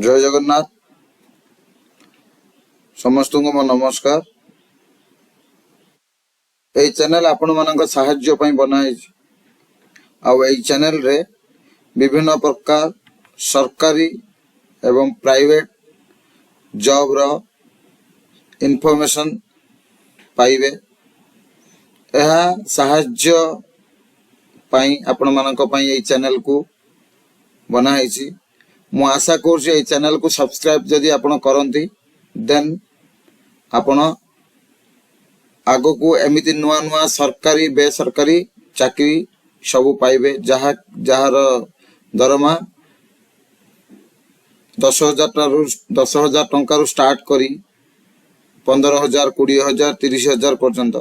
जय जगन्नाथ समस्त को मो नमस्कार। यही चैनल आपण मानक साहाय्य पई बनाई आउ यही चैनल रे विभिन्न प्रकार सरकारी एवं प्राइवेट जॉब रो इन्फॉर्मेशन पाइबे। यह साहाय्य पई आपण मानक पई यही चैनल को बनाई। मु आशा कर चैनल को सब्सक्राइब जदि आपण करंती देन आपण आगो को एमिति नुआ नुआ सरकारी बेसरकारी चाकरी सब पाइबे जहार दरमा 10,000 टंका स्टार्ट करी 15,000 20,000 30,000 पर्यंत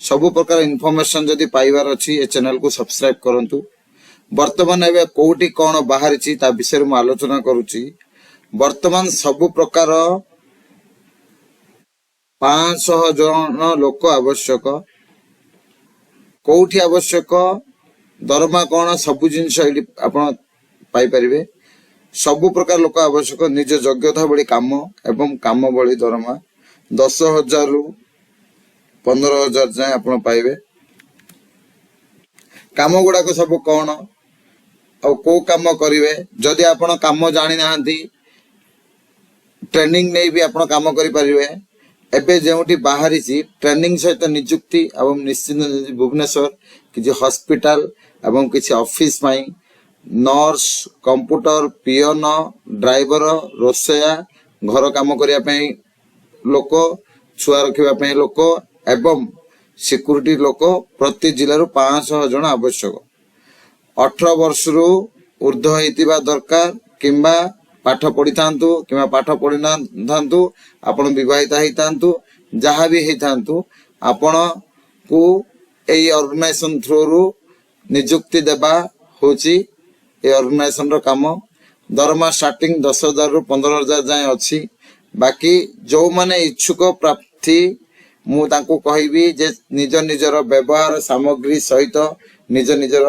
सब प्रकार इनफॉरमेशन जदि पाइबार अच्छी ए चैनल को सब्सक्राइब करंतु। वर्तमान एवं कोटी कौन बाहरी ता विषय में आलोचना करुच्ची। वर्तमान सबु प्रकार 500 जन लोक आवश्यक कोठी आवश्यक दरमा कौन सबु जिनस आपण पाई परिबे। सबु प्रकार लोक आवश्यक निज योग्यता बड़ी काम एवं काम बड़ी दरमा 10,000 रु 15,000 जाए आपण पाइबे। काम गुड़ाक सब कौन और को काम करिवे जदि आपण काम जानी नाहंती ट्रेनिंग नहीं भी आपण काम करि परिवे। एबे जेउटी बाहरी सी ट्रेनिंग सहित नियुक्ति एवं निश्चित भुवनेश्वर किछि हॉस्पिटल एवं किछि ऑफिस में नर्स कंप्यूटर पियन ड्राइवर रोसैया घर काम करिया पई लोक छुआ रखिबा पई लोक एवं सिक्यूरिटी लोक प्रति जिल्ला रु 500 जन आवश्यक। 18 वर्ष रु ऊर्ध्व होइतिबा दरकार किंबा पाठ पढ़ी थांतु किंबा पाठ पढ़ी ना थांतु आपण विवाहित होई थांतु जहां भी होई थांतु आपण को एई ऑर्गेनाइजेशन थ्रू रु नियुक्ति देबा होची ए ऑर्गेनाइजेशन रो काम। दरमा स्टार्टिंग 10,000 रु 15,000 जाए अछि। बाकी जो माने इच्छुक प्रार्थी मु तांको कहिबी जे निज निजर व्यवहार सामग्री सहित निज निजर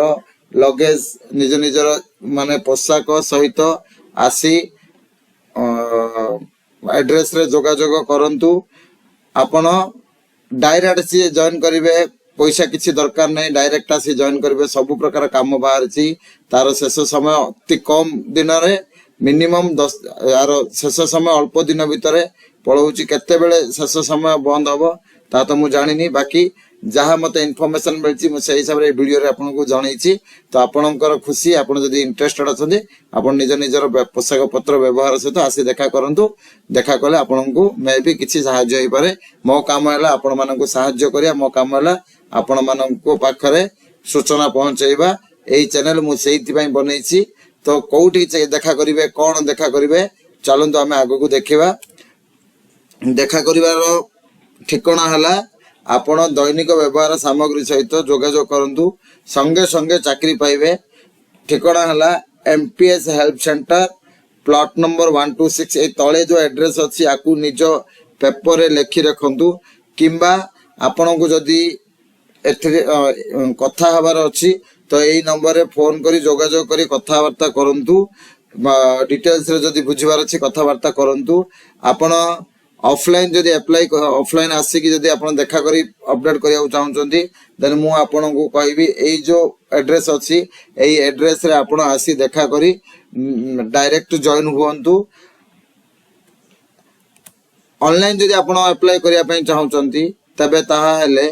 लगेज निज निजर माने पोशाक सहित आसी एड्रेस रे जोगाजोग करंतु। आपण डायरेक्ट सी जॉइन करिवे पैसा किछि दरकार नहीं डायरेक्ट आसी जॉइन करिवे। सब प्रकार काम बाहर छी तार शेष समय अति कम दिन रे मिनिमम 10 यार शेष समय अल्प दिन भितर पळौची केते बेले शेष समय बंद हबो ता तो मु जानिनी। बाकी जहाँ मत इनफॉरमेशन मिलची मु सही हिसाब रे वीडियो रे आपन को जणैची तो आपनकर खुशी आपन जदी इंटरेस्टेड अछंदी आपन निज निजर पोशाक पत्र व्यवहार सहित आसी देखा करंतु। देखा कले आपन को मे भी किछि सहाय्य होई पारे। मो काम हैला आपन मानन को सहाय्य करिया मो काम हैला आपन मानन को पाखरे सूचना पहुंचैबा। एई चैनल मु सेहिति पई बनैची तो कोठी देखा करिवे कोन देखा करिवे चलंतु आमे आगो को देखिबा। देखा करिवार ठिकाना हैला आपण दैनिक व्यवहार सामग्री सहित जोगाजोग करंतु संगे संगे चाकरी पाइबे। ठिकाना हैला MPS help centre plot number 126 ए तळे जो एड्रेस अछि आकु निज पेपर रे लेखि रखंतु किंबा आपण को जदी एथि कथा हबार अछि तो एई नंबर रे फोन करी जोगाजोग करी कथा वार्ता करंतु। डिटेल्स रे जदी बुझिबार अछि कथा वार्ता करंतु। आपण ऑफलाइन जदि अप्लाई ऑफलाइन आसी कि जदि आपण देखा करी अपडेट करिया चाहउचंती देन मु आपण को कहबी एई जो एड्रेस अछि एई एड्रेस रे आपण आसी देखा करी डायरेक्ट जॉइन हुवंतु। ऑनलाइन जदि आपण अप्लाई करिया पई चाहउचंती तबे ताहा हेले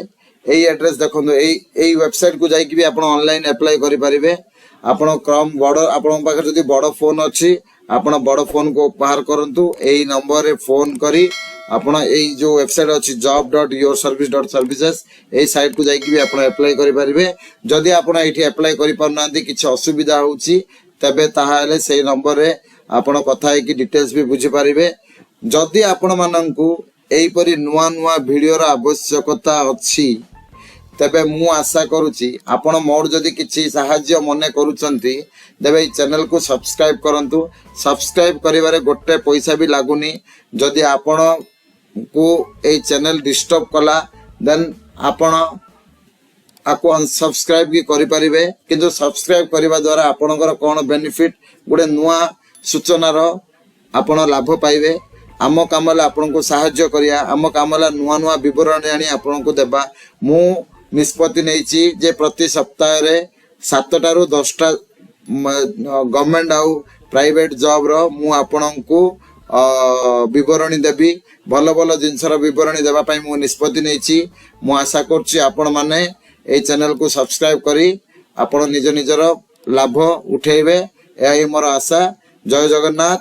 एई एड्रेस देखंतु एई वेबसाइट को जाई कि भी आपण ऑनलाइन अप्लाई करि परिबे। आपण क्रम बड़ आपण पाखे जदि बड़ फोन अछि आपण बड़ फोन को बाहर करंतु एई नंबर रे फोन करी आपण एई जो वेबसाइट अछि job.yourservice.services एई साइट को जाई कि भी आपण अप्लाई करि परिबे। जदि आपण एठी अप्लाई करि परनांती किछ असुविधा होउची तबे ताहा हेले सेई नंबर रे आपण कथा है कि डिटेल्स भी बुझी परिबे। जदि आपण माननकु एई परि नुवा नुवा वीडियो रा आवश्यकता अछि तबे मु आशा करूची आपण मोर जदि किछि सहाय्य मने करूचंती देबे चैनल को सब्सक्राइब करंतु। सब्सक्राइब करिवारे गोटे पैसा भी लागुनी। जदि आपण को ए चैनल डिस्टर्ब कला देन आपण आपको अनसब्सक्राइब भी करि परिबे। किंतु सब्सक्राइब करिवा द्वारा आपनकर कोन बेनिफिट गोटे नुआ सूचनार ଆପଣ ଲାଭ ପାଇବେ। ଆମ କାମରେ ଆପଣଙ୍କୁ ସାହାଯ୍ୟ କରିବା, ଆମ କାମରେ ନୂଆ ନୂଆ ବିବରଣୀ ଆଣି ଆପଣଙ୍କୁ ଦେବା। ମୁଁ ନିଷ୍ପତ୍ତି ନେଇଛି ଯେ ପ୍ରତି ସପ୍ତାହରେ 7ଟାରୁ 10ଟା ଗଭର୍ଣ୍ଣମେଣ୍ଟ ଆଉ ପ୍ରାଇଭେଟ ଜବ୍ର ମୁଁ ଆପଣଙ୍କୁ ବିବରଣୀ ଦେବି। ଭଲ ଭଲ ଜିନିଷର ବିବରଣୀ ଦେବା ପାଇଁ ମୁଁ ନିଷ୍ପତ୍ତି ନେଇଛି। ମୁଁ ଆଶା କରୁଛି ଆପଣମାନେ এই ଚ୍ୟାନେଲକୁ ସବସ୍କ୍ରାଇବ କରି ଆପଣ ନିଜ ନିଜର ଲାଭ ଉଠେଇବେ। ଏହା ହିଁ ମୋର ଆଶା। ଜୟ ଜଗନ୍ନାଥ।